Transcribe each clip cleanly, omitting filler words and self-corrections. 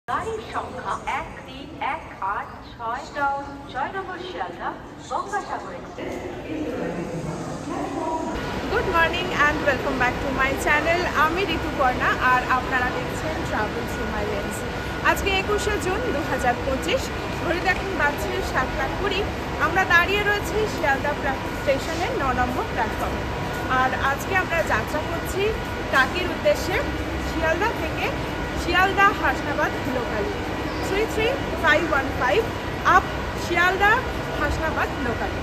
গাড়ির সংখ্যা 13186 town Jaynagar Sealdah Gangasagar express. Good morning and welcome back to my channel. আমি ঋতুপর্ণা আর আপনারা দেখছেন ট্রাভেল থ্রু মাই লেন্স। আজকে 21শে জুন 2025, ঘড়িতে এখন বাজছে 7:20। আমরা দাঁড়িয়ে রয়েছি শিয়ালদা স্টেশনের 9 নম্বর প্ল্যাটফর্মে। আর আজকে আমরা যাত্রা করছি টাকির উদ্দেশ্যে শিয়ালদা থেকে Sealdah Hasnabad locally 33515 up Sealdah Hasnabad locally.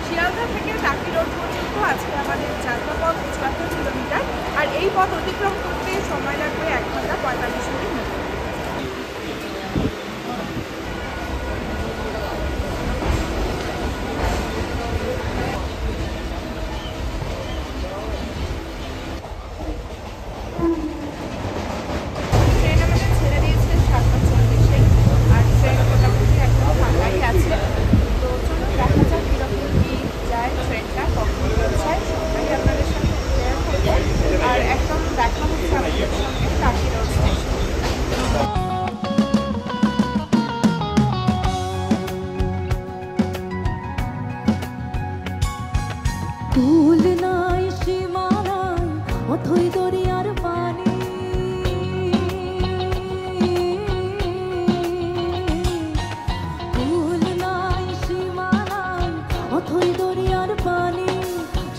Sealdah থেকে টাকি রোড পর্যন্ত আজকে আমাদের যাত্রাপথ 75 কিলোমিটার, আর এই পথ অতিক্রম করতে সময় লাগবে 1 ঘন্টা 45 মিনিট মতো। ট্রেন আমাদের ছেড়ে দিয়েছে 7:40-এ, আর ট্রেন মোটামুটি এখন ফাঁকাই আছে। তো চলুন দেখা যাক কীরকম কী যায়, ট্রেনটা কখন পৌঁছায় সবাই আপনাদের সাথে শেয়ার করবো। আর একদম দেখা হচ্ছে আমাদের সঙ্গে টাকি রোড স্টেশন। ফুল নাই সীমানায় অথই দরিয়ার পানি, ফুল নাই সীমানায় অথই দরিয়ার পানি,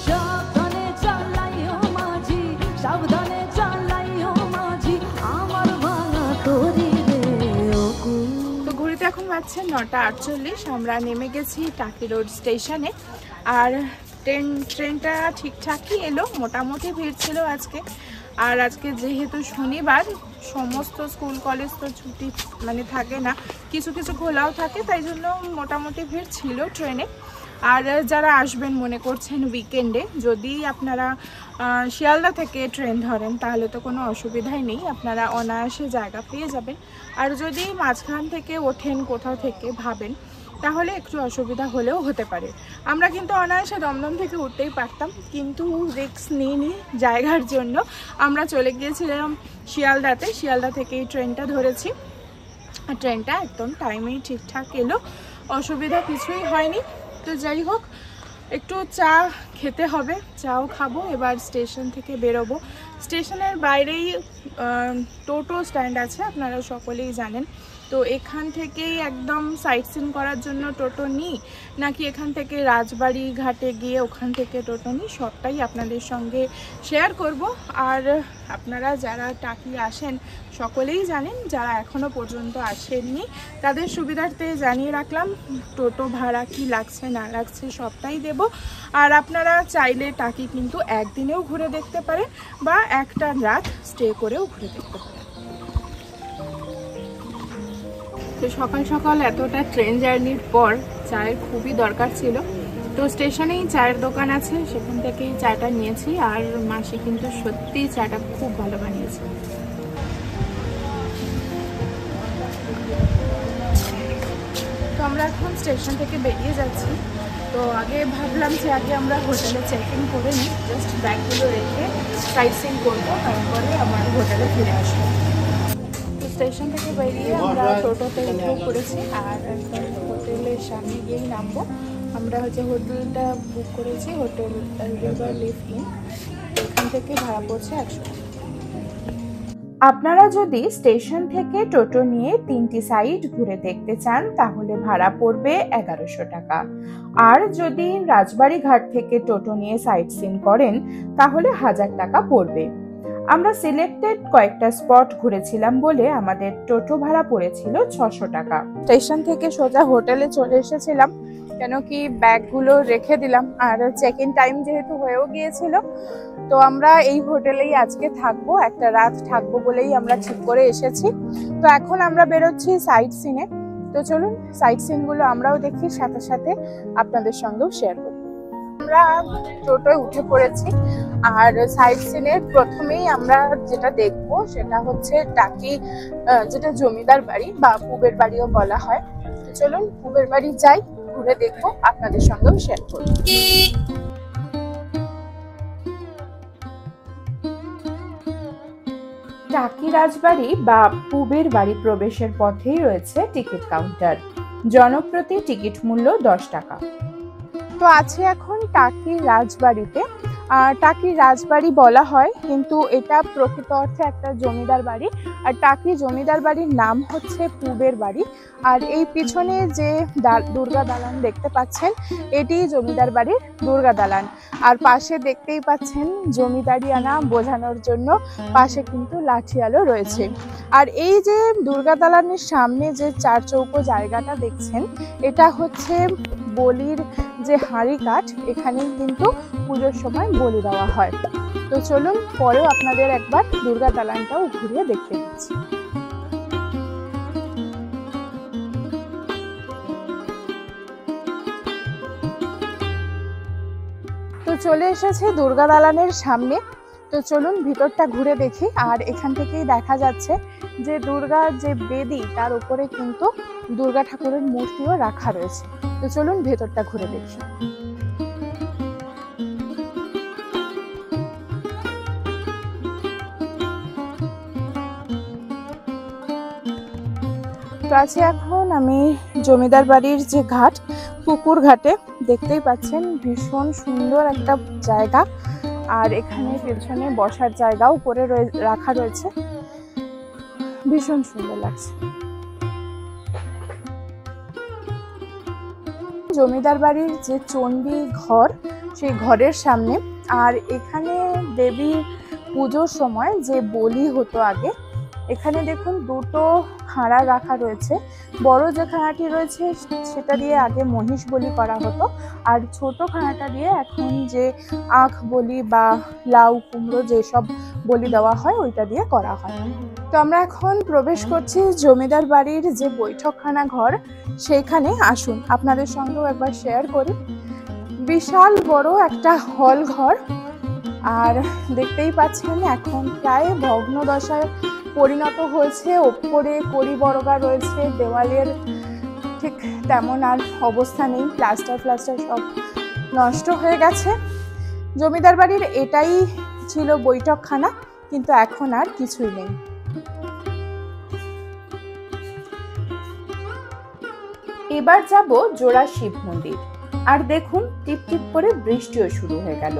সাবধানে চালাইও মাঝি, সাবধানে চালাইও মাঝি, আমার ভাঙা তরি রে অকুল। তো ঘড়িতে এখন বাজছে 9:48। আমরা নেমে গেছি টাকি রোড স্টেশনে। আর ট্রেনটা ঠিকঠাকই এলো, মোটামুটি ভিড় ছিল আজকে। আর আজকে যেহেতু শনিবার, সমস্ত স্কুল কলেজ তো ছুটি থাকে না, কিছু কিছু খোলাও থাকে, তাই জন্য মোটামুটি ভিড় ছিল ট্রেনে। আর যারা আসবেন মনে করছেন উইকেন্ডে, যদি আপনারা শিয়ালদা থেকে ট্রেন ধরেন তাহলে তো কোনো অসুবিধাই নেই, আপনারা অনায়াসে জায়গা পেয়ে যাবেন। আর যদি মাঝখান থেকে ওঠেন কোথাও থেকে ভাবেন, তাহলে একটু অসুবিধা হলেও হতে পারে। আমরা কিন্তু অনায়াসে দমদম থেকে উঠতেই পারতাম, কিন্তু রিস্ক নিইনি জায়গার জন্য। আমরা চলে গিয়েছিলাম শিয়ালদাতে, শিয়ালদা থেকে এই ট্রেনটা ধরেছি। আর ট্রেনটা একদম টাইমেই ঠিকঠাক এলো, অসুবিধা কিছুই হয়নি। তো যাই হোক, একটু চা খেতে হবে, চাও খাবো। এবার স্টেশন থেকে বেরোবো। স্টেশনের বাইরেই টোটো স্ট্যান্ড আছে, আপনারা সকলেই জানেন। তো এখান থেকেই একদম সাইট সিন করার জন্য টোটো নিই, নাকি এখান থেকে রাজবাড়ি ঘাটে গিয়ে ওখান থেকে টোটো নিই, সবটাই আপনাদের সঙ্গে শেয়ার করব। আর আপনারা যারা টাকি আসেন সকলেই জানেন, যারা এখনও পর্যন্ত আসেননি তাদের সুবিধার্থে জানিয়ে রাখলাম টোটো ভাড়া কি লাগছে না লাগছে সবটাই দেব। আর আপনারা চাইলে টাকি কিন্তু একদিনেও ঘুরে দেখতে পারেন, বা একটা রাত স্টে করেও ঘুরে দেখতে পারেন। তো সকাল সকাল এতটা ট্রেন জার্নির পর চায়ের খুবই দরকার ছিল। তো স্টেশনেই চায়ের দোকান আছে, সেখান থেকেই চাটা নিয়েছি। আর মাসি কিন্তু সত্যিই চাটা খুব ভালো বানিয়েছে। তো আমরা এখন স্টেশন থেকে বেরিয়ে যাচ্ছি। তো আগে ভাবলাম যে আগে আমরা হোটেলে চেক ইন করে নিই, জাস্ট ব্যাগগুলো রেখে সাইট সিন করবো, তারপরে আমার হোটেলে ফিরে আসবো। স্টেশন থেকে বেরিয়ে আমরা টোটোতে উঠেও পড়েছি, আর হোটেলের সামনে গিয়েই নামবো। আমরা হোটেলটা বুক করেছি, হোটেল রিভার লিফ ইন। এখান থেকে ভাড়া পড়ছে 100 টাকা। আপনারা যদি স্টেশন থেকে টোটো নিয়ে 3টি সাইড ঘুরে দেখতে চান তাহলে ভাড়া পড়বে 1100 টাকা। আর যদি রাজবাড়ি ঘাট থেকে টোটো নিয়ে সাইট সিন করেন তাহলে 1000 টাকা পড়বে। আমরা সিলেক্টেড কয়েকটা স্পট ঘুরেছিলাম বলে আমাদের টোটো ভাড়া পড়েছিল 600 টাকা। স্টেশন থেকে সোজা হোটেলে চলে এসেছিলাম, কেন কি ব্যাগগুলো রেখে দিলাম। আর চেক ইন টাইম যেহেতু হয়েও গিয়েছিল, তো আমরা এই হোটেলেই আজকে থাকবো, একটা রাত থাকবো বলেই আমরা ঠিক করে এসেছি। তো এখন আমরা বেরোচ্ছি সাইট সিনে। তো চলুন সাইট সিনগুলো আমরাও দেখি, সাথে সাথে আপনাদের সঙ্গেও শেয়ার করি। আমরা টোটোয় উঠে পড়েছি। আর সাইট সিনের প্রথমেই আমরা যেটা দেখবো সেটা হচ্ছে টাকি, যেটা জমিদার বাড়ি বা পুবের বাড়িও বলা হয়। তো চলুন পুবের বাড়ি যাই, ঘুরে দেখবো, আপনাদের সঙ্গেও শেয়ার করবো। টাকি রাজবাড়ি বা পুবের বাড়ি প্রবেশের পথেই রয়েছে টিকিট কাউন্টার। জনপ্রতি টিকিট মূল্য 10 টাকা। তো আছে এখন টাকির রাজবাড়িতে। টাকির রাজবাড়ি বলা হয়, কিন্তু এটা প্রকৃত অর্থে একটা জমিদার বাড়ি। আর টাকি জমিদার বাড়ির নাম হচ্ছে পুবের বাড়ি। আর এই পিছনে যে দুর্গা দালান দেখতে পাচ্ছেন, এটি জমিদার বাড়ির দুর্গা দালান। আর পাশে দেখতেই পাচ্ছেন জমিদারিয়ানা বোঝানোর জন্য পাশে কিন্তু লাঠিয়ালও রয়েছে। আর এই যে দুর্গা দালানের সামনে যে 4 চৌকো জায়গাটা দেখছেন, এটা হচ্ছে বলির যে হাঁড়ি কাঠ, এখানেই কিন্তু পুজোর সময় বলি দেওয়া হয়। তো চলুন পরেও আপনাদের একবার দুর্গা দালানটাও ঘুরিয়ে দেখতে দিচ্ছি। তো চলে এসেছে দুর্গা দালানের সামনে। তো চলুন ভিতরটা ঘুরে দেখি। আর এখান থেকেই দেখা যাচ্ছে যে দুর্গার যে বেদি, তার উপরে কিন্তু দুর্গা ঠাকুরের মূর্তিও রাখা রয়েছে। তো চলুন ভেতরটা ঘুরে দেখি। তো আছি এখন আমি জমিদার বাড়ির যে ঘাট, পুকুর ঘাটে। দেখতেই পাচ্ছেন ভীষণ সুন্দর একটা জায়গা। আর এখানে পেছনে বসার জায়গাও করে রাখা রয়েছে, ভীষণ সুন্দর লাগছে। জমিদার বাড়ির যে চণ্ডী ঘর, সেই ঘরের সামনে। আর এখানে দেবীর পুজোর সময় যে বলি হতো আগে, এখানে দেখুন দুটো খাঁড়া রাখা রয়েছে। বড় যে খাঁড়াটি রয়েছে সেটা দিয়ে আগে মহিষ বলি করা হতো, আর ছোট খাঁড়াটা দিয়ে এখন যে আখ বলি বা লাউ কুমড়ো যেসব বলি দেওয়া হয় ওইটা দিয়ে করা হয়। তো আমরা এখন প্রবেশ করছি জমিদার বাড়ির যে বৈঠকখানা ঘর, সেইখানে। আসুন আপনাদের সঙ্গেও একবার শেয়ার করি। বিশাল বড় একটা হল ঘর। আর দেখতেই পাচ্ছেন এখন প্রায় ভগ্ন দশায় পরিণত হয়েছে। ওপরে কড়ি বর্গা রয়েছে, দেওয়ালের ঠিক তেমন আর অবস্থা নেই, প্লাস্টার সব নষ্ট হয়ে গেছে। জমিদার বাড়ির এটাই ছিল বৈঠকখানা, কিন্তু এখন আর কিছুই নেই। এবার যাব জোড়া শিব মন্দির। আর দেখুন টিপ টিপ করে বৃষ্টিও শুরু হয়ে গেল।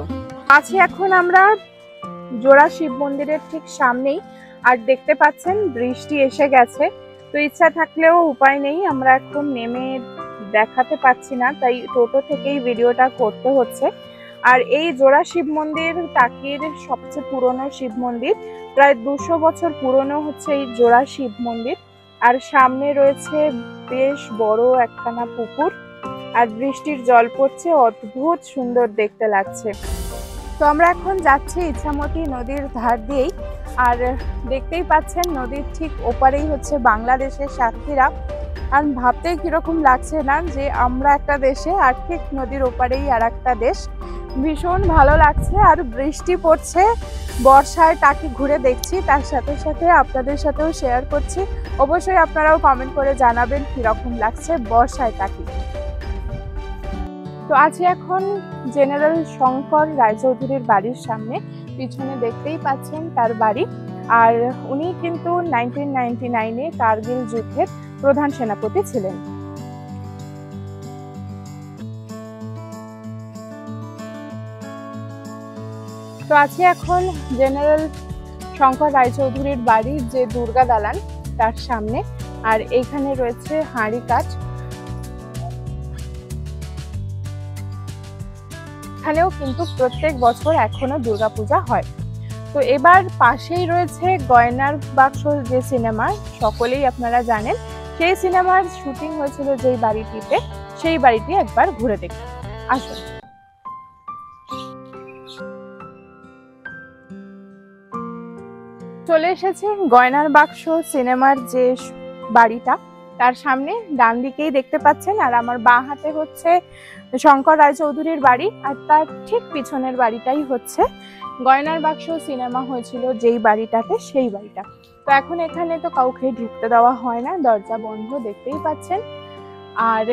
আছি এখন আমরা জোড়া শিব মন্দিরের ঠিক সামনেই। আর দেখতে পাচ্ছেন বৃষ্টি এসে গেছে। তো ইচ্ছা থাকলেও উপায় নেই, আমরা এখন নেমে দেখাতে পাচ্ছি না, তাই টোটো থেকেই ভিডিওটা করতে হচ্ছে। আর এই জোড়া শিব মন্দির টাকির সবচেয়ে পুরনো শিব মন্দির। প্রায় 200 বছর পুরনো হচ্ছে এই জোড়া শিব মন্দির। আর সামনে রয়েছে বেশ বড় একখানা পুকুর, আর বৃষ্টির জল পড়ছে, অদ্ভুত সুন্দর দেখতে লাগছে। তো আমরা এখন যাচ্ছি ইছামতি নদীর ধার দিয়েই। আর দেখতেই পাচ্ছেন নদীর ঠিক ওপারেই হচ্ছে বাংলাদেশের সাতক্ষীরা। আর ভাবতে কিরকম লাগছে না যে আমরা একটা দেশে আর ঠিক নদীর ওপারেই আর একটা দেশ। ভীষণ ভালো লাগছে। আর বৃষ্টি পড়ছে, বর্ষায় টাকি ঘুরে দেখছি, তার সাথে সাথে আপনাদের সাথেও শেয়ার করছি। অবশ্যই আপনারাও কমেন্ট করে জানাবেন কিরকম লাগছে বর্ষায় টাকি। তো আছি এখন জেনারেল শঙ্কর রায়চৌধুরীর বাড়ির সামনে। পিছনে দেখতেই পাচ্ছেন তার বাড়ি। আর উনি কিন্তু 1999-এ কার্গিল যুদ্ধের প্রধান সেনাপতি ছিলেন। তো আছি এখন জেনারেল শঙ্কর রায়চৌধুরীর বাড়ির যে দুর্গা দালান, তার সামনে। আর এইখানে রয়েছে হাঁড়ি কাঠ। এখানেও কিন্তু প্রত্যেক বছর এখনো দুর্গাপূজা হয়। তো এবার পাশেই রয়েছে গয়নার বাক্স যে সিনেমা, সকলেই আপনারা জানেন, সেই সিনেমার শুটিং হয়েছিল যেই বাড়িটিতে, সেই বাড়িটি একবার ঘুরে দেখুন। আসুন। চলে এসেছে গয়নার বাক্স সিনেমার যে বাড়িটা, তার সামনে ডান দিকেই দেখতে পাচ্ছেন। আর আমার বাঁ হাতে হচ্ছে শঙ্কর রায়চৌধুরীর বাড়ি, আর তার ঠিক পিছনের বাড়িটাই হচ্ছে গয়নার বাক্স সিনেমা হয়েছিল যেই বাড়িটাতে, সেই বাড়িটা। তো এখন এখানে তো কাউকে ঢুকতে দেওয়া হয় না, দরজা বন্ধ, দেখতেই পাচ্ছেন। আর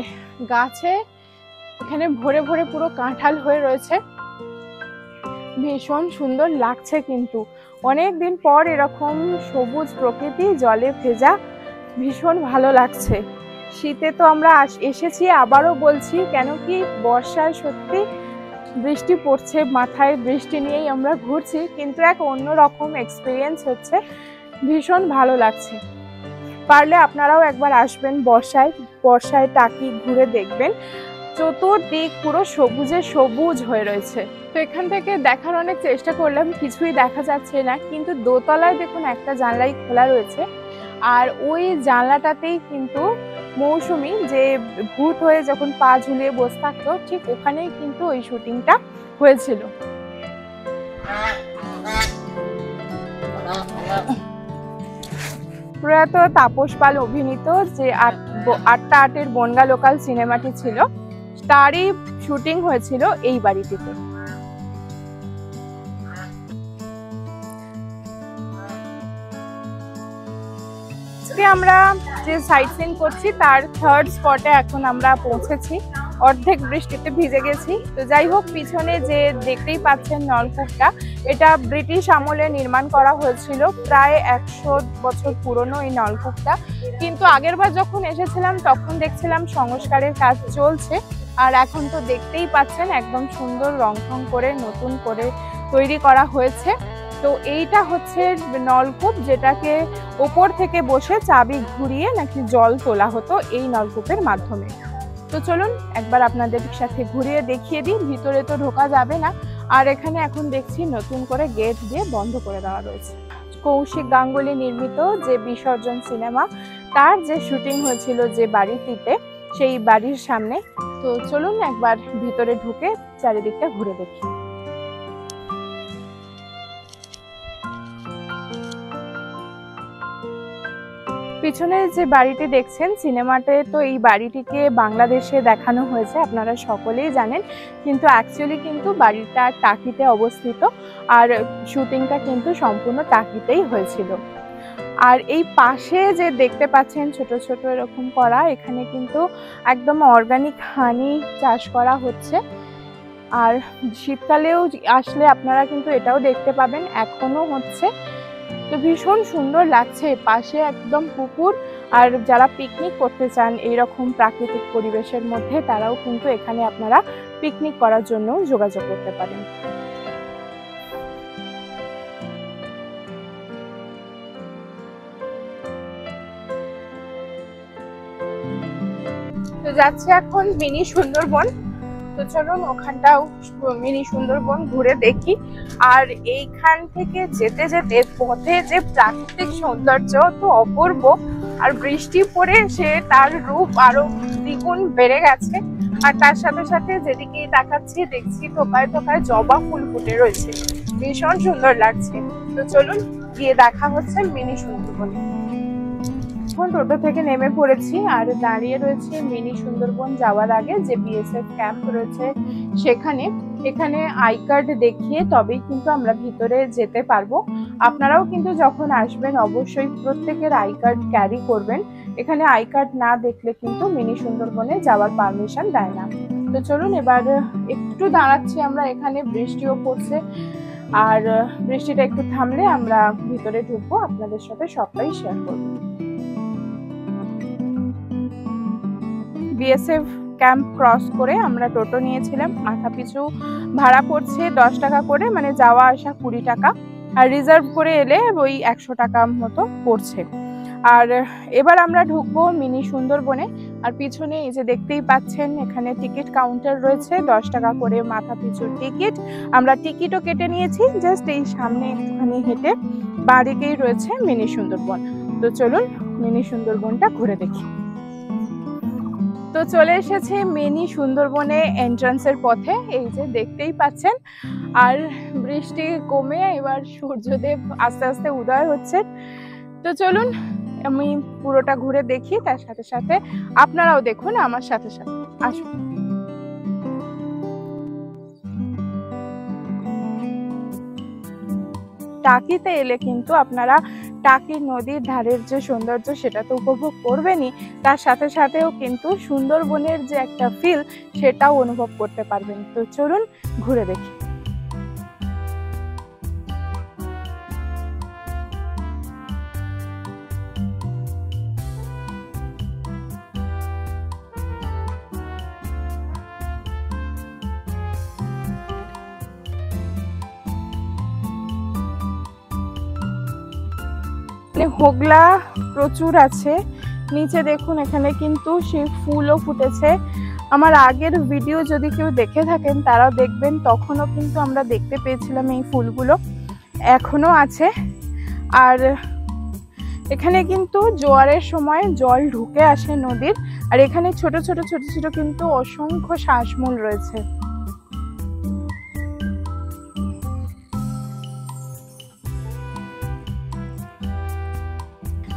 গাছে এখানে ভরে ভরে পুরো কাঁঠাল হয়ে রয়েছে। ভীষণ সুন্দর লাগছে, কিন্তু অনেক দিন পর এরকম সবুজ প্রকৃতি জলে ভেজা ভীষণ ভালো লাগছে। শীতে তো আমরা এসেছি, আবারও বলছি, কেন কি বর্ষায় সত্যি বৃষ্টি পড়ছে, মাথায় বৃষ্টি নিয়েই আমরা ঘুরছি, কিন্তু এক অন্যরকম এক্সপিরিয়েন্স হচ্ছে, ভীষণ ভালো লাগছে। পারলে আপনারাও একবার আসবেন বর্ষায় টাকি ঘুরে দেখবেন, চতুর্দিক পুরো সবুজে সবুজ হয়ে রয়েছে। তো এখান থেকে দেখার অনেক চেষ্টা করলাম, কিছুই দেখা যাচ্ছে না, কিন্তু দোতলায় দেখুন একটা জানলাই খোলা রয়েছে, আর ওই জানলাটাতেই কিন্তু মৌসুমী যে ভূত হয়ে যখন পা ঝুলিয়ে বসে থাকতো, ঠিক ওখানেই কিন্তু ওই শুটিংটা হয়েছিল। প্রয়াত তাপস পাল অভিনীত যে ৮টা ৮-এর বনগা লোকাল সিনেমাটি ছিল, তারই শুটিং হয়েছিল এই বাড়িটিতে। আমরা যে সাইট সিন করছি তার 3rd স্পটে এখন আমরা পৌঁছেছি, অর্ধেক বৃষ্টিতে ভিজে গেছি। তো যাই হোক, পিছনে যে দেখতেই পাচ্ছেন নলকূপটা, এটা ব্রিটিশ আমলে নির্মাণ করা হয়েছিল, প্রায় 100 বছর পুরনো এই নলকূপটা। কিন্তু আগেরবার যখন এসেছিলাম তখন দেখছিলাম সংস্কারের কাজ চলছে, আর এখন তো দেখতেই পাচ্ছেন একদম সুন্দর রংঢং করে নতুন করে তৈরি করা হয়েছে। তো এইটা হচ্ছে নলকূপ, যেটাকে ওপর থেকে বসে চাবি ঘুরিয়ে নাকি জল তোলা হতো এই নলকূপের মাধ্যমে। তো চলুন একবার আপনাদের সাথে ঘুরিয়ে দেখিয়ে দিই। ভিতরে তো ঢোকা যাবে না, আর এখানে এখন দেখছি নতুন করে গেট দিয়ে বন্ধ করে দেওয়া রয়েছে। কৌশিক গাঙ্গুলি নির্মিত যে বিসর্জন সিনেমা, তার যে শুটিং হয়েছিল যে বাড়িটিতে, সেই বাড়ির সামনে। তো চলুন একবার ভিতরে ঢুকে চারিদিকটা ঘুরে দেখি। পিছনে যে বাড়িটি দেখছেন সিনেমাতে, তো এই বাড়িটিকে বাংলাদেশে দেখানো হয়েছে, আপনারা সকলেই জানেন, কিন্তু অ্যাকচুয়ালি কিন্তু বাড়িটা টাকিতে অবস্থিত, আর শুটিংটা কিন্তু সম্পূর্ণ টাকিতেই হয়েছিল। আর এই পাশে যে দেখতে পাচ্ছেন ছোট ছোট এরকম করা, এখানে কিন্তু একদম অর্গানিক হানি চাষ করা হচ্ছে। আর শীতকালেও আসলে আপনারা কিন্তু এটাও দেখতে পাবেন, এখনো হচ্ছে। তো ভীষণ সুন্দর লাগছে, পাশে একদম পুকুর, আর যারা পিকনিক করতে চান এইরকম প্রাকৃতিক পরিবেশের মধ্যে, তারাও কিন্তু এখানে আপনারা পিকনিক করার জন্য যোগাযোগ করতে পারেন। তো যাচ্ছে এখন মিনি সুন্দরবন। তো চলুন ওখানটাও মিনি সুন্দরবন ঘুরে দেখি। আর এইখান থেকে যেতে যেতে পথে যে প্রাকৃতিক সৌন্দর্য তো অপূর্ব, আর বৃষ্টি পড়ে সে তার রূপ আরো দ্বিগুণ বেড়ে গেছে। আর তার সাথে সাথে যেদিকে তাকাচ্ছি দেখছি থোকায় থোকায় জবা ফুল ফুটে রয়েছে, ভীষণ সুন্দর লাগছে। তো চলুন গিয়ে দেখা হচ্ছে মিনি সুন্দরবনে। এখন টোটো থেকে নেমে পড়েছি, আর দাঁড়িয়ে রয়েছে মিনি সুন্দরবন যাওয়ার আগে যে বিএসএফ ক্যাম্প রয়েছে সেখানে। এখানে আই কার্ড দেখিয়ে তবেই কিন্তু আমরা ভিতরে যেতে পারবো। আপনারাও কিন্তু যখন আসবেন অবশ্যই প্রত্যেকের আই কার্ড ক্যারি করবেন। এখানে আই কার্ড না দেখলে কিন্তু মিনি সুন্দরবনে যাওয়ার পারমিশন দেয় না। তো চলুন এবার একটু দাঁড়াচ্ছি আমরা, এখানে বৃষ্টিও পড়ছে, আর বৃষ্টিটা একটু থামলে আমরা ভিতরে ঢুকবো, আপনাদের সাথে সবটাই শেয়ার করবো। বিএসএফ ক্যাম্প ক্রস করে আমরা টোটো নিয়েছিলাম, মাথা পিছু ভাড়া পড়ছে 10 টাকা করে, মানে যাওয়া আসা 20 টাকা, আর রিজার্ভ করে এলে ওই 100 টাকা মতো পড়ছে। আর এবার আমরা ঢুকবো মিনি সুন্দরবনে। আর পিছনে এই যে দেখতেই পাচ্ছেন এখানে টিকিট কাউন্টার রয়েছে, 10 টাকা করে মাথা পিছু টিকিট। আমরা টিকিটও কেটে নিয়েছি, জাস্ট এই সামনে একটুখানি হেঁটে বাঁদিকেই রয়েছে মিনি সুন্দরবন। তো চলুন মিনি সুন্দরবনটা ঘুরে দেখি। তো চলে এসেছে মিনি সুন্দরবনে এন্ট্রান্সের পথে, এই যে দেখতেই পাচ্ছেন। আর বৃষ্টি কমে এবার সূর্যদেব আস্তে আস্তে উদয় হচ্ছে। তো চলুন আমি পুরোটা ঘুরে দেখি, তার সাথে সাথে আপনারাও দেখুন আমার সাথে সাথে। আসুন। টাকিতে এলে কিন্তু আপনারা টাকি নদীর ধারের যে সৌন্দর্য সেটা তো উপভোগ করবেনই, তার সাথে সাথেও কিন্তু সুন্দরবনের যে একটা ফিল সেটাও অনুভব করতে পারবেন। তো চলুন ঘুরে দেখি। হোগলা প্রচুর আছে। নিচে দেখুন এখানে কিন্তু সেই ফুলও ফুটেছে। আমার আগের ভিডিও যদি কেউ দেখে থাকেন তারাও দেখবেন, তখনও কিন্তু আমরা দেখতে পেয়েছিলাম এই ফুলগুলো, এখনো আছে। আর এখানে কিন্তু জোয়ারের সময় জল ঢুকে আসে নদীর, আর এখানে ছোট ছোট ছোট ছোট কিন্তু অসংখ্য শ্বাসমূল রয়েছে।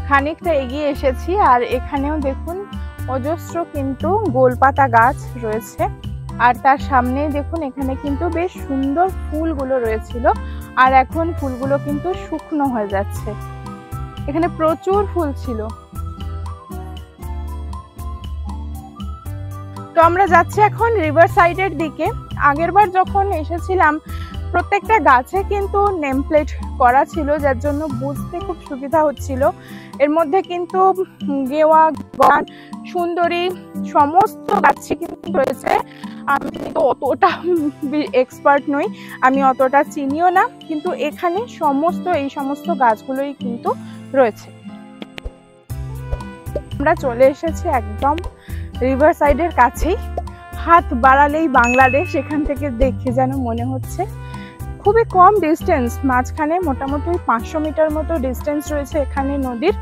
খানিকটা এগিয়ে এসেছি আর এখানেও দেখুন অজস্র কিন্তু গোলপাতা গাছ রয়েছে, আর তার সামনেই দেখুন এখানে কিন্তু বেশ সুন্দর ফুলগুলো রয়েছিল, আর এখন ফুলগুলো কিন্তু শুকনো হয়ে যাচ্ছে। এখানে প্রচুর ফুল ছিল। তো আমরা যাচ্ছি এখন রিভার সাইডের দিকে। আগেরবার যখন এসেছিলাম প্রত্যেকটা গাছে কিন্তু নেম প্লেট করা ছিল, যার জন্য বুঝতে খুব সুবিধা হচ্ছিল। এর মধ্যে কিন্তু গেওয়া, গান, সুন্দরী সমস্ত গাছই কিন্তু রয়েছে। আমি কিন্তু অতটা এক্সপার্ট নই, আমি অতটা চিনিও না, কিন্তু এখানে এই সমস্ত গাছগুলোই কিন্তু রয়েছে। আমরা চলে এসেছি একদম রিভার সাইডের কাছেই, হাত বাড়ালেই বাংলাদেশ। এখান থেকে দেখে যেন মনে হচ্ছে খুবই কম ডিস্টেন্স, মাঝখানে মোটামুটি 500 মিটার মতো ডিস্টেন্স রয়েছে এখানে নদীর।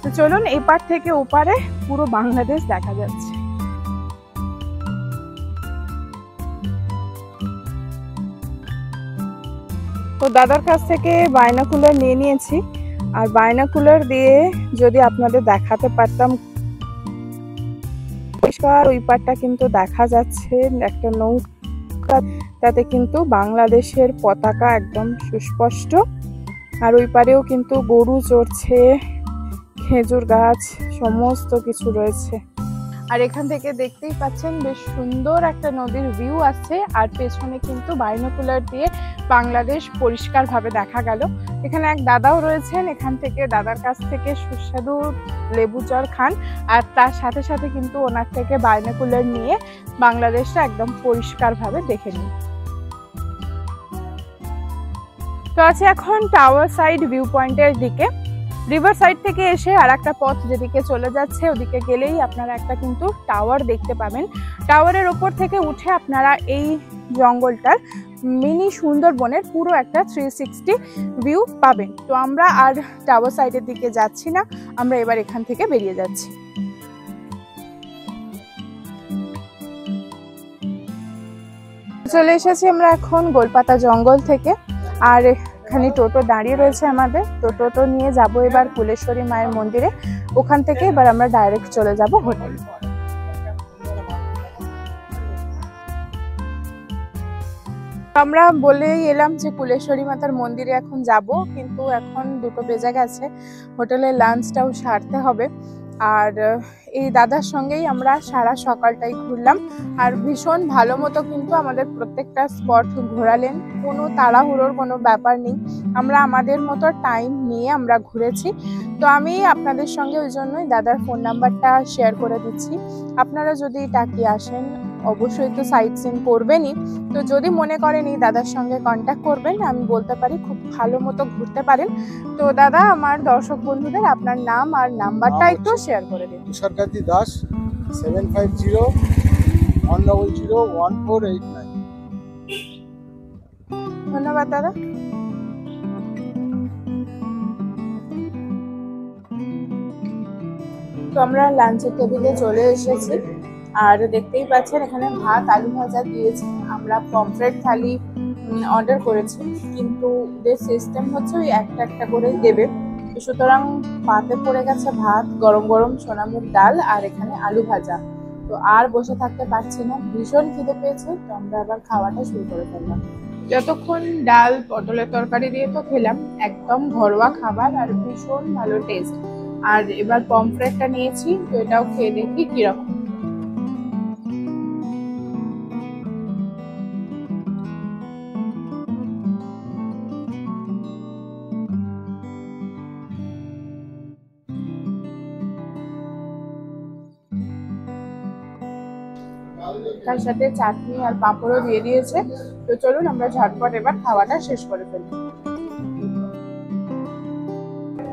তো চলুন এপার থেকে ওপারে পুরো বাংলাদেশ দেখা যাচ্ছে। তো দাদার কাছ থেকে বাইনোকুলার নিয়ে নিয়েছি, আর বাইনোকুলার দিয়ে যদি আপনাদের দেখাতে পারতাম, পরিষ্কার ওই পারটা কিন্তু দেখা যাচ্ছে একটা নৌকা, তাতে কিন্তু বাংলাদেশের পতাকা একদম সুস্পষ্ট। আর ওই পারেও কিন্তু গরু চড়ছে, খেজুর গাছ সমস্ত কিছু রয়েছে। আর এখান থেকে দেখতেই পাচ্ছেন বেশ সুন্দর একটা নদীর ভিউ আছে, আর পেছনে কিন্তু বাইনোকুলার দিয়ে বাংলাদেশ পরিষ্কারভাবে দেখা গেল। এখানে এক দাদাও রয়েছেন, এখান থেকে দাদার কাছ থেকে সুস্বাদু লেবু চর খান, আর তার সাথে সাথে কিন্তু ওনার থেকে বাইনোকুলার নিয়ে বাংলাদেশটা একদম পরিষ্কারভাবে দেখে নিন। তো আছে এখন টাওয়ার সাইড ভিউ পয়েন্টের দিকে। রিভার সাইড থেকে এসে আর একটা পথ যেদিকে চলে যাচ্ছে, ওদিকে গেলেই আপনারা একটা কিন্তু টাওয়ার দেখতে পাবেন। টাওয়ারের ওপর থেকে উঠে আপনারা এই জঙ্গলটার মিনি সুন্দরবনের পুরো একটা 360 ভিউ পাবেন। তো আমরা আর টাওয়ার সাইডের দিকে যাচ্ছি না, আমরা এবার এখান থেকে বেরিয়ে যাচ্ছি। চলে এসেছি আমরা এখন গোলপাতা জঙ্গল থেকে, আর এখানে টোটো দাঁড়িয়ে রয়েছে আমাদের। তো টোটো নিয়ে যাব এবার কুলেশ্বরী মায়ের মন্দিরে, ওখান থেকে এবার আমরা ডাইরেক্ট চলে যাব হোটেলে। আমরা বলেই এলাম যে কুলেশ্বরী মাতার মন্দিরে এখন যাব, কিন্তু এখন 2টো বেজে গেছে, হোটেলে লাঞ্চটাও সারতে হবে। আর এই দাদার সঙ্গেই আমরা সারা সকালটাই ঘুরলাম, আর ভীষণ ভালো মতো কিন্তু আমাদের প্রত্যেকটা স্পট ঘোরালেন, কোনো তাড়াহুড়োর কোনো ব্যাপার নেই, আমরা আমাদের মতো টাইম নিয়ে আমরা ঘুরেছি। তো আমি আপনাদের সঙ্গে ওই জন্যই দাদার ফোন নাম্বারটা শেয়ার করে দিচ্ছি। আপনারা যদি টাকি আসেন অবশ্যই তো সাইট সিন করবেনই, তো যদি মনে করেন এই দাদার সঙ্গে কন্ট্যাক্ট করবেন, আমি বলতে পারি খুব ভালো মতো ঘুরতে পারেন। তো দাদা, আমার দর্শক বন্ধুদের আপনার নাম আর নাম্বারটা একটু শেয়ার করে দিন। তুষারকান্তি দাস, 7501001489। ধন্যবাদ দাদা। তো আমরা লাঞ্চের টেবিলে চলে এসেছি, আর দেখতেই পাচ্ছেন এখানে ভাত আলু ভাজা দিয়েছে। আমরা পমফ্রেট থালি অর্ডার করেছি, কিন্তু ওদের সিস্টেম হচ্ছে ওই একটা একটা করে দেবে, সুতরাং পাতে পড়ে গেছে ভাত, গরম গরম সোনামুগ ডাল, আর এখানে আলু ভাজা। তো আর বসে থাকতে পারছি না, ভীষণ খিদে পেয়েছে, তো আমরা আবার খাওয়াটা শুরু করে ফেললাম। যতক্ষণ ডাল পটলের তরকারি দিয়ে তো খেলাম, একদম ঘরোয়া খাবার আর ভীষণ ভালো টেস্ট। আর এবার পমফ্রেটটা নিয়েছি, তো এটাও খেয়ে দেখি কিরকম। তার সাথে চাটনি আর পাঁপড়ও দিয়ে দিয়েছে। তো চলুন আমরা ঝটপট এবার খাওয়াটা শেষ করে ফেলি।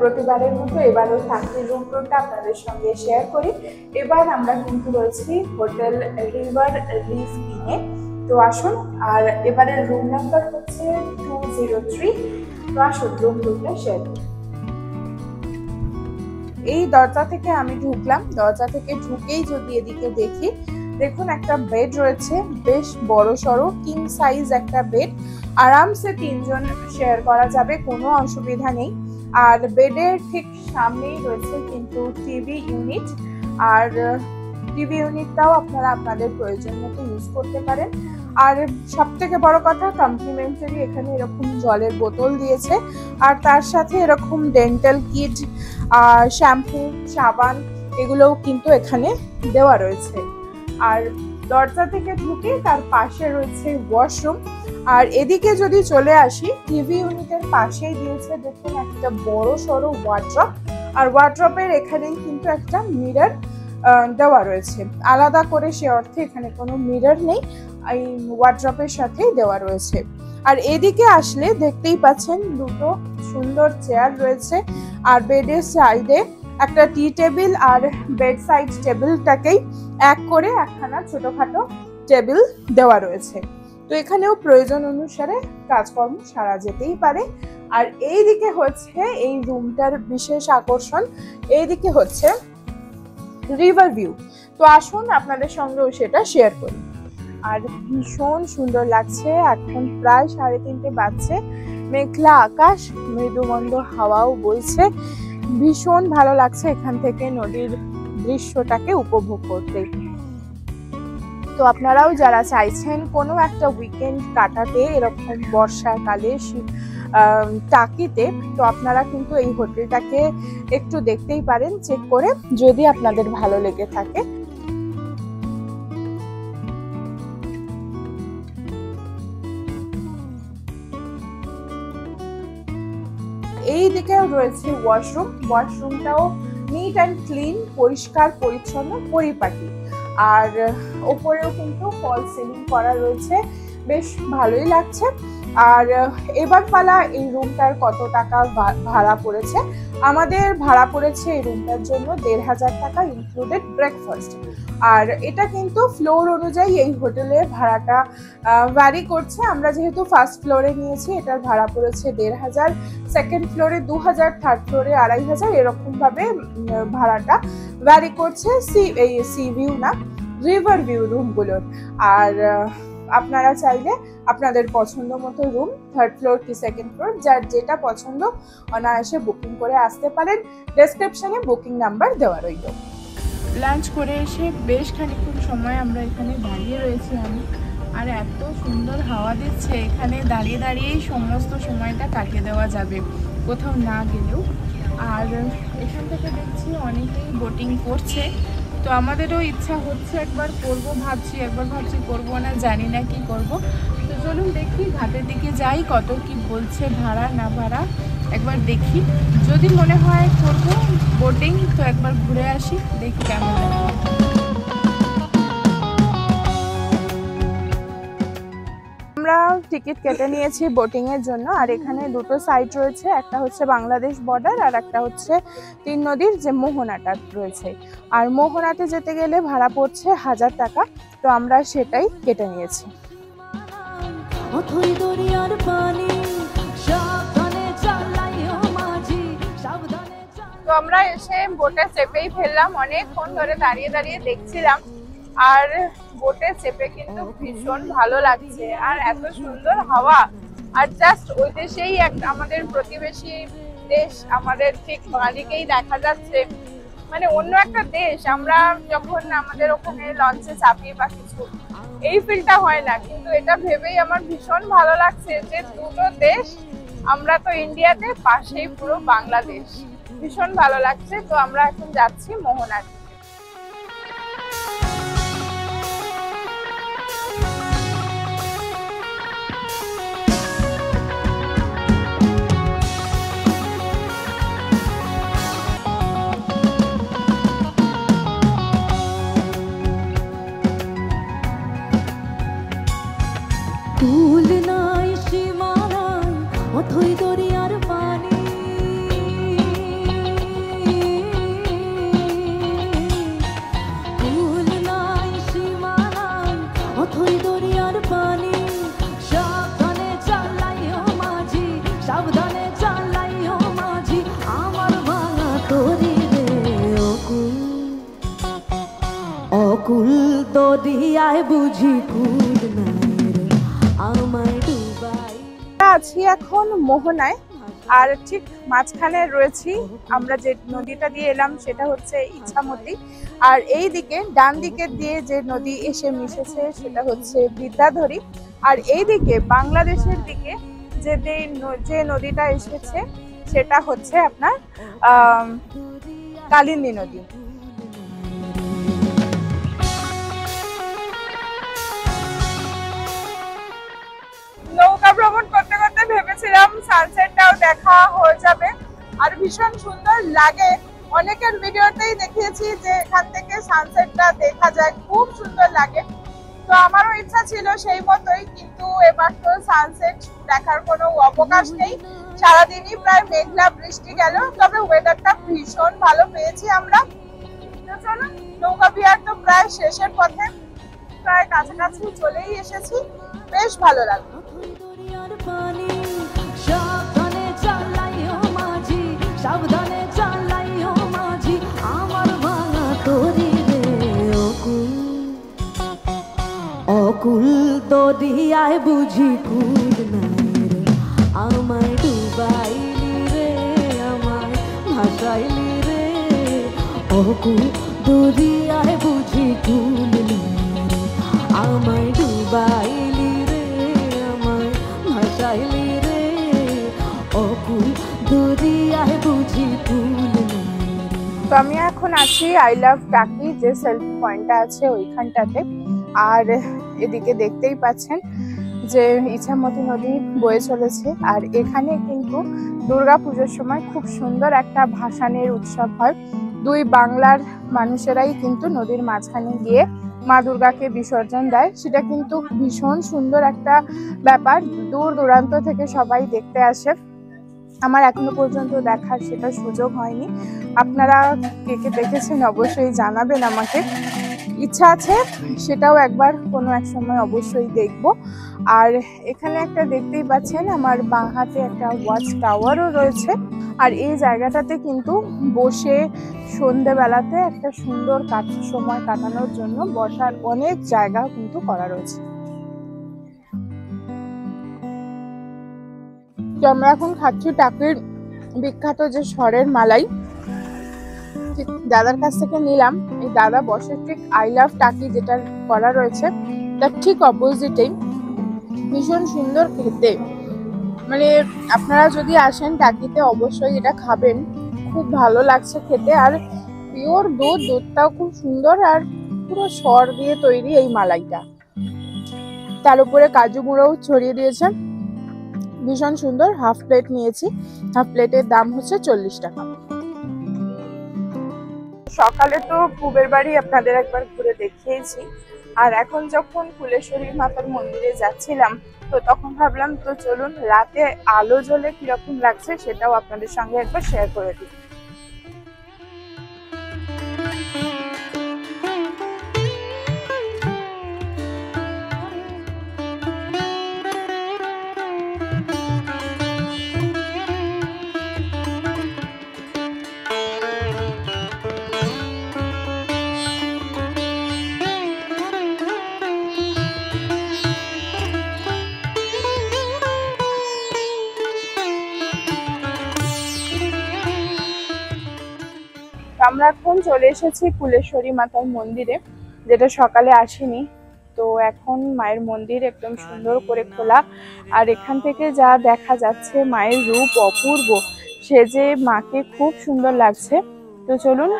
প্রতিবারের মতো এবারও টাকির রুম টুরটা আপনাদের সঙ্গে শেয়ার করি। এবার আমরা কিন্তু রয়েছি হোটেল রিভার রিফ ইনে। তো আসুন, আর এবারের রুম নাম্বার হচ্ছে 203। তো আসুন রুম টুরটা শেয়ার করি। এই দরজা থেকে আমি ঢুকলাম, দরজা থেকে ঢুকেই যদি এদিকে দেখি, দেখুন একটা বেড রয়েছে, বেশ বড় সড়ো কিং সাইজ একটা বেড, আরামসে 3 জন শেয়ার করা যাবে, কোনো অসুবিধা নেই। আর বেডের ঠিক সামনেই রয়েছে কিন্তু টিভি ইউনিট, আর টিভি ইউনিটটাও আপনারা আপনাদের প্রয়োজন মতো ইউজ করতে পারেন। আর সব থেকে বড় কথা, কমপ্লিমেন্টারি এখানে এরকম জলের বোতল দিয়েছে, আর তার সাথে এরকম ডেন্টাল কিট, শ্যাম্পু, সাবান এগুলোও কিন্তু এখানে দেওয়া রয়েছে। আর দরজা থেকে ঢুকে তার পাশে রয়েছে ওয়াশরুম। আর এদিকে যদি চলে আসি, টিভি ইউনিটের পাশেই দিয়েছে দেখুন একটা বড় সড়ো ওয়ার্ড্রপ, আর ওয়ার্ড্রপের এখানেই কিন্তু একটা মিরর দেওয়া রয়েছে। আলাদা করে সে অর্থে এখানে কোনো মিরর নেই, এই ওয়ার্ড্রপের সাথেই দেওয়া রয়েছে। আর এদিকে আসলে দেখতেই পাচ্ছেন দুটো সুন্দর চেয়ার রয়েছে, আর বেডের সাইডে একটা টি টেবিল, আর বেড সাইড টেবিলটাকেই এক করে একখানা ছোটখাটো টেবিল দেওয়া রয়েছে। তো এখানেও প্রয়োজন অনুসারে কাজকর্ম সারা যেতেই পারে। আর এইদিকে হচ্ছে এই রুমটার বিশেষ আকর্ষণ, এইদিকে হচ্ছে রিভার ভিউ। তো আসুন আপনাদের সঙ্গেও সেটা শেয়ার করি। আর ভীষণ সুন্দর লাগছে, এখন প্রায় 3:30 বাজছে, মেঘলা আকাশ, মৃদুমন্দ হাওয়াও বইছে, ভীষণ ভালো লাগছে এখান থেকে নদীর দৃশ্যটাকে উপভোগ করতে। তো আপনারাও যারা চাইছেন কোনো একটা উইকেন্ড কাটাতে এরকম বর্ষাকালে টাকিতে, তো আপনারা কিন্তু এই হোটেলটাকে একটু দেখতেই পারেন চেক করে, যদি আপনাদের ভালো লেগে থাকে। এই দিকেও রয়েছে ওয়াশরুম, ওয়াশরুমটাও নিট অ্যান্ড ক্লিন, পরিষ্কার পরিচ্ছন্ন পরিপাটি। আর ওপরেও কিন্তু ফল সিলিং করা রয়েছে, বেশ ভালোই লাগছে। আর এবার পালা এই রুমটার কত টাকা ভাড়া পড়েছে। আমাদের ভাড়া পড়েছে এই রুমটার জন্য 1500 টাকা ইনক্লুডেড ব্রেকফাস্ট। আর এটা কিন্তু ফ্লোর অনুযায়ী এই হোটেলের ভাড়াটা ভ্যারি করছে। আমরা যেহেতু ফার্স্ট ফ্লোরে নিয়েছি, এটার ভাড়া পড়েছে 1500, সেকেন্ড ফ্লোরে 2000, থার্ড ফ্লোরে 2500, এরকম ভাবে ভাড়াটা ভ্যারি করছে সি ভিউ না, রিভার ভিউ রুমগুলোর। আর আপনারা চাইলে আপনাদের পছন্দ মতো রুম থার্ড ফ্লোর কি সেকেন্ড ফ্লোর, যার যেটা পছন্দ অনায়াসে বুকিং করে আসতে পারেন। ডেসক্রিপশনে বুকিং নাম্বার দেওয়া রইল। লাঞ্চ করে এসে বেশ খানিকক্ষণ সময় আমরা এখানে দাঁড়িয়ে রয়েছি আমি, আর এত সুন্দর হাওয়া দিচ্ছে, এখানে দাঁড়িয়ে দাঁড়িয়েই সমস্ত সময়টা কাটিয়ে দেওয়া যাবে কোথাও না গেলেও। আর এখান থেকে দেখছি অনেকেই বোটিং করছে, তো আমাদেরও ইচ্ছা হচ্ছে একবার করব, একবার ভাবছি করবো না, জানি না কি করব। তো চলুন দেখি, ঘাটের দিকে যাই, কত কি বলছে ভাড়া না ভাড়া একবার দেখি। যদি মনে হয় করব বোটিং, তো একবার ঘুরে আসি, দেখি কেমন লাগে। আমরা টিকিট কেটে নিয়েছি বোটিং এর জন্য। আর এখানে দুটো সাইড রয়েছে, একটা হচ্ছে বাংলাদেশ বর্ডার, আর একটা হচ্ছে 3 নদীর যে মোহনাটা রয়েছে। আর মোহনাতে যেতে গেলে ভাড়া পড়ছে 1000 টাকা, তো আমরা সেটাই কেটে নিয়েছি। তো আমরা এসে বোটে চেপেই ফেললাম, অনেকক্ষণ ধরে দাঁড়িয়ে দাঁড়িয়ে দেখছিলাম। আর বোটে চেপে কিন্তু ভীষণ ভালো লাগছে, আর এত সুন্দর হাওয়া। আর জাস্ট ওই দেশেই আমাদের প্রতিবেশী দেশ, আমাদের ঠিক বাঁদিকেই দেখা যাচ্ছে, মানে অন্য একটা দেশ। আমরা যখন আমাদের ওখানে লঞ্চে চাপি বা কিছু, এই ফিলটা হয় না, কিন্তু এটা ভেবেই আমার ভীষণ ভালো লাগছে যে দুটো দেশ, আমরা তো ইন্ডিয়াতে, পাশেই পুরো বাংলাদেশ, ভীষণ ভালো লাগছে। তো আমরা এখন যাচ্ছি মোহনার। কুল নাই সীমা নাই অথই দরিয়ার পানি, অকুল দরিয়ায় বুঝি কুল নাই রে আমায় ডুবাই। আছি এখন মোহনায়, আর ঠিক মাঝখানে রয়েছি। আমরা যে নদীটা দিয়ে এলাম সেটা হচ্ছে ইছামতি, আর এই দিকে ডান দিকে দিয়ে যে নদী এসে মিশেছে সেটা হচ্ছে বিদ্যাধরী, আর এই দিকে বাংলাদেশের দিকে যে নদীটা এসেছে সেটা হচ্ছে আপনার কালিন্দী নদী। নৌকা ভ্রমণ করতে করতে ভেবেছিলাম সানসেটটাও দেখা হয়ে যাবে, আর ভীষণ সুন্দর লাগে। অনেকের ভিডিওতেই দেখিয়েছি যে এখান থেকে সানসেটটা দেখা যায়, খুব সুন্দর লাগে। তো আমারও ইচ্ছা ছিল সেই মতোই, কিন্তু এবার তো সানসেট দেখার কোনো অবকাশ নেই। সারাদিনই প্রায় মেঘলা বৃষ্টি গেল, তবে ওয়েদারটা ভীষণ ভালো পেয়েছি আমরা। তো চলো, নৌকা বিহার তো প্রায় শেষের পথে, প্রায় কাছাকাছি চলেই এসেছি, বেশ ভালো লাগলো। সাবধানে চালাইও মাঝি, সাবধানে চালাইও মাঝি, আমার ভাঙা তরি রে অকুল অকুল দরিয়ায় বুঝি কুল নাই রে আমায় ডুবাইলি রে আমায় ভাসাইলি রে অকুল দরিয়ায় বুঝি কুল নাই রে আমায় ডুবাইলি রে আমায় ভাসাইলি রে অকুল দরিয়ায় বুঝি কুল নাই রে। তো আমি এখন আছি আই লাভ টাকি, যে সেলফি পয়েন্টটা আছে ওইখানটাতে। আর এদিকে দেখতেই পাচ্ছেন যে ইছামতি নদী বয়ে চলেছে, আর এখানে কিন্তু দুর্গাপুজোর সময় খুব সুন্দর একটা ভাসানের উৎসব হয়। দুই বাংলার মানুষেরাই কিন্তু নদীর মাঝখানে গিয়ে মা দুর্গাকে বিসর্জন দেয়। সেটা কিন্তু ভীষণ সুন্দর একটা ব্যাপার, দূর দূরান্ত থেকে সবাই দেখতে আসে। আমার এখনো পর্যন্ত দেখার সেটা সুযোগ হয়নি। আপনারা কে কে দেখেছেন অবশ্যই জানাবেন আমাকে, ইচ্ছা আছে সেটাও একবার কোনো এক সময় অবশ্যই দেখব। আর এখানে একটা দেখতেই পাচ্ছেন আমার বাঁ হাতে একটা ওয়াচ টাওয়ারও রয়েছে, আর এই জায়গাটাতে কিন্তু বসে সন্ধেবেলাতে একটা সুন্দর সময় কাটানোর জন্য বসার অনেক জায়গা কিন্তু করা রয়েছে। তো আমরা এখন খাচ্ছি টাকির বিখ্যাত যে সরের মালাই, ঠিক দাদার কাছ থেকে নিলাম। এই দাদা বসে ঠিক আই লাভ টাকি যেটা করা রয়েছে তার ঠিক অপোজিটেই, ভীষণ সুন্দর খেতে। মানে আপনারা যদি আসেন টাকিতে অবশ্যই এটা খাবেন, খুব ভালো লাগছে খেতে। আর পিওর দুধটাও খুব সুন্দর, আর পুরো সর দিয়ে তৈরি এই মালাইটা, তার উপরে কাজু গুঁড়োও ছড়িয়ে দিয়েছে, ভীষণ সুন্দর। হাফ প্লেট নিয়েছি, হাফ প্লেটের দাম হচ্ছে 40 টাকা। সকালে তো পুবের বাড়ি আপনাদের একবার ঘুরে দেখিয়েছি, আর এখন যখন ফুলেশ্বরী মাতার মন্দিরে যাচ্ছিলাম তো তখন ভাবলাম তো চলুন রাতে আলো জ্বলে কিরকম লাগছে সেটাও আপনাদের সঙ্গে একবার শেয়ার করে দিই। আমরা এখন চলে এসেছি ফুলেশ্বরী মাতার মন্দিরে, যেটা সকালে আসিনি। তো এখন মায়ের মন্দির একদম সুন্দর করে খোলা, আর এখান থেকে যা দেখা যাচ্ছে মায়ের রূপ অপূর্ব, সেজে মাকে খুব সুন্দর লাগছে। তো চলুন,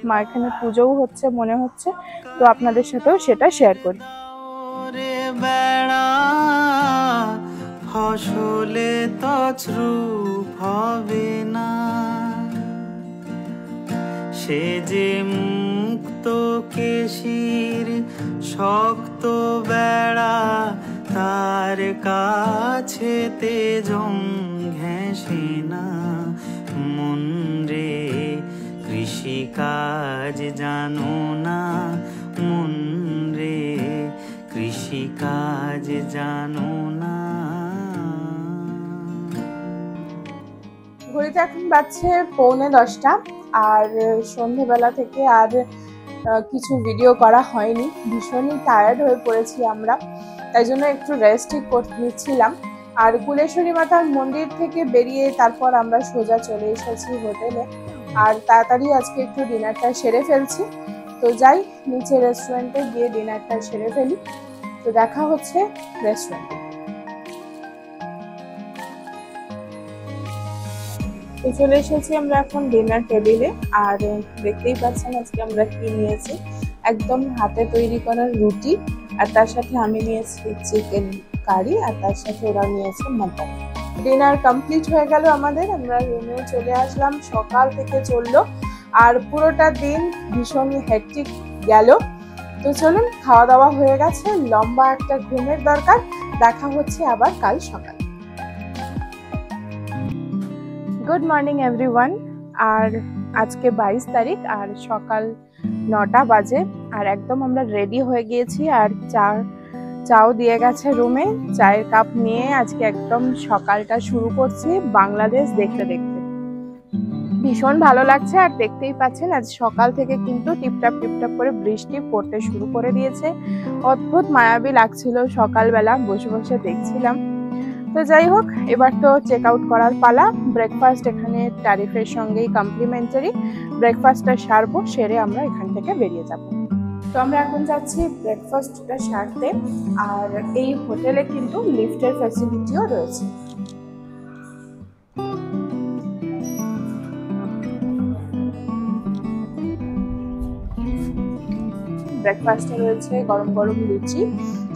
মা এখানে পুজোও হচ্ছে মনে হচ্ছে, তো আপনাদের সাথেও সেটা শেয়ার করি। ফসলে তছরূপ হবে না, সে যে মুক্ত কেশির শক্ত বেড়া, তার কাছে তেজং ঘেঁষে না। মন রে কৃষিকাজ জানো না, মন রে কৃষিকাজ জানো না। ঘড়িতে এখন বাজছে 9:45, আর সন্ধেবেলা থেকে আর কিছু ভিডিও করা হয়নি, ভীষণই টায়ার্ড হয়ে পড়েছি আমরা, তাই জন্য একটু রেস্টই নিচ্ছিলাম। আর কুলেশ্বরী মাতার মন্দির থেকে বেরিয়ে তারপর আমরা সোজা চলে এসেছি হোটেলে, আর তাড়াতাড়ি আজকে একটু ডিনারটা সেরে ফেলছি। তো যাই নিচে রেস্টুরেন্টে গিয়ে ডিনারটা সেরে ফেলি। তো দেখা হচ্ছে রেস্টুরেন্টে। তো চলে এসেছি আমরা এখন ডিনার টেবিলে, আর দেখতেই পাচ্ছেন আজকে আমরা কি নিয়েছি, একদম হাতে তৈরি করা রুটি, আর তার সাথে আমি নিয়েছি চিকেন কারি, আর তার সাথে ওরা নিয়েছে মাটন। ডিনার কমপ্লিট হয়ে গেল আমাদের, আমরা রুমে চলে আসলাম। সকাল থেকে চললো আর পুরোটা দিন ভীষণ হেক্টিক গেল। তো চলুন, খাওয়া দাওয়া হয়ে গেছে, লম্বা একটা ঘুমের দরকার। দেখা হচ্ছে আবার কাল সকাল। Good morning everyone. আর আজকে 22 তারিখ, আর সকাল 9টা বাজে, আর একদম আমরা রেডি হয়ে গিয়েছি। আর চাও দিয়ে গেছে রুমে, চায়ের কাপ নিয়ে আজকে একদম সকালটা শুরু করছি বাংলাদেশ দেখতে দেখতে। ভীষণ ভালো লাগছে, আর দেখতেই পাচ্ছেন আজ সকাল থেকে কিন্তু টিপটাপ টিপটাপ করে বৃষ্টি পড়তে শুরু করে দিয়েছে। অদ্ভুত মায়াবী লাগছিল সকালবেলা বসে বসে দেখছিলাম। তো যাই হোক, এবার তো চেক আউট করার পালা। ব্রেকফাস্ট এখানে ট্যারিফের সঙ্গেই কমপ্লিমেন্টারি, ব্রেকফাস্টটা সারবো, সেরে আমরা এখান থেকে বেরিয়ে যাব। তো আমরা এখন যাচ্ছি ব্রেকফাস্টটা সারতে, আর এই হোটেলে কিন্তু লিফটের ফ্যাসিলিটিও রয়েছে। ব্রেকফাস্টে রয়েছে গরম গরম লুচি,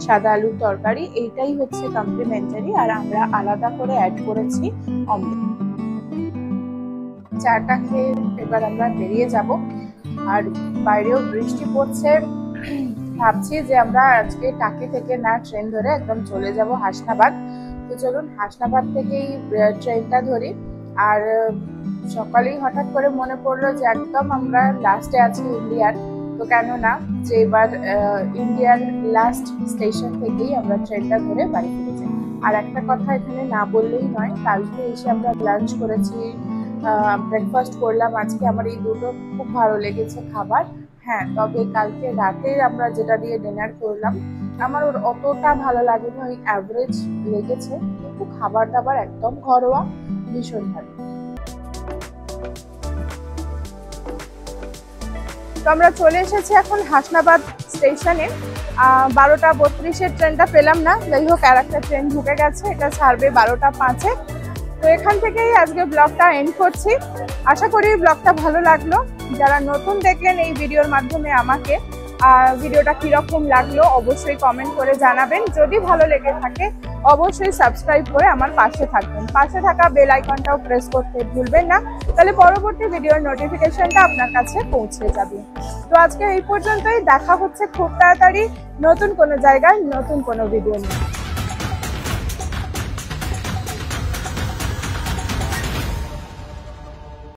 সাদা আলুর তরকারি, এইটাই হচ্ছে কমপ্লিমেন্টারি, আর আমরা আলাদা করে অ্যাড করেছি অমলেট। চাটা খেয়ে এবার আমরা বেরিয়ে যাব, আর বাইরেও বৃষ্টি পড়ছে। ভাবছি যে আমরা আজকে টাকি থেকে না ট্রেন ধরে একদম চলে যাব হাসনাবাদ। তো চলুন হাসনাবাদ থেকেই ট্রেনটা ধরি। আর সকালেই হঠাৎ করে মনে পড়লো যে একদম আমরা লাস্টে আছি ইন্ডিয়ার, তো কেন না যে এবার ইন্ডিয়ার লাস্ট স্টেশন থেকেই আমরা ট্রেনটা ধরে বাড়ি ফিরে যাই। আর একটা কথা এখানে না বললেই নয়, কালকে এসে আমরা লাঞ্চ করেছি, ব্রেকফাস্ট করলাম, আজকে আমার এই দুটো খুব ভালো লেগেছে খাবার। হ্যাঁ, তবে কালকে রাতে আমরা যেটা দিয়ে ডিনার করলাম আমার ওর অতটা ভালো লাগেনি, ওই অ্যাভারেজ লেগেছে, কিন্তু খাবার দাবার একদম ঘরোয়া, ভীষণ ভালো। তো আমরা চলে এসেছি এখন হাসনাবাদ স্টেশনে। 12টা 32-এর ট্রেনটা পেলাম না, যাই হোক আর একটা ট্রেন ঢুকে গেছে, এটা ছাড়বে 12টা 5-এ। তো এখান থেকেই আজকে ব্লগটা এন্ড করছি। আশা করি ব্লগটা ভালো লাগলো। যারা নতুন দেখলেন এই ভিডিওর মাধ্যমে আমাকে, ভিডিওটা কিরকম লাগলো অবশ্যই কমেন্ট করে জানাবেন। যদি ভালো লেগে থাকে অবশ্যই সাবস্ক্রাইব করে আমার পাশে থাকবেন, পাশে থাকা বেল আইকনটাও প্রেস করতে ভুলবেন না, তাহলে পরবর্তী ভিডিওর নোটিফিকেশনটা আপনার কাছে পৌঁছে যাবে। তো আজকে এই পর্যন্তই, দেখা হচ্ছে খুব তাড়াতাড়ি নতুন কোনো জায়গায় নতুন কোনো ভিডিও নিয়ে।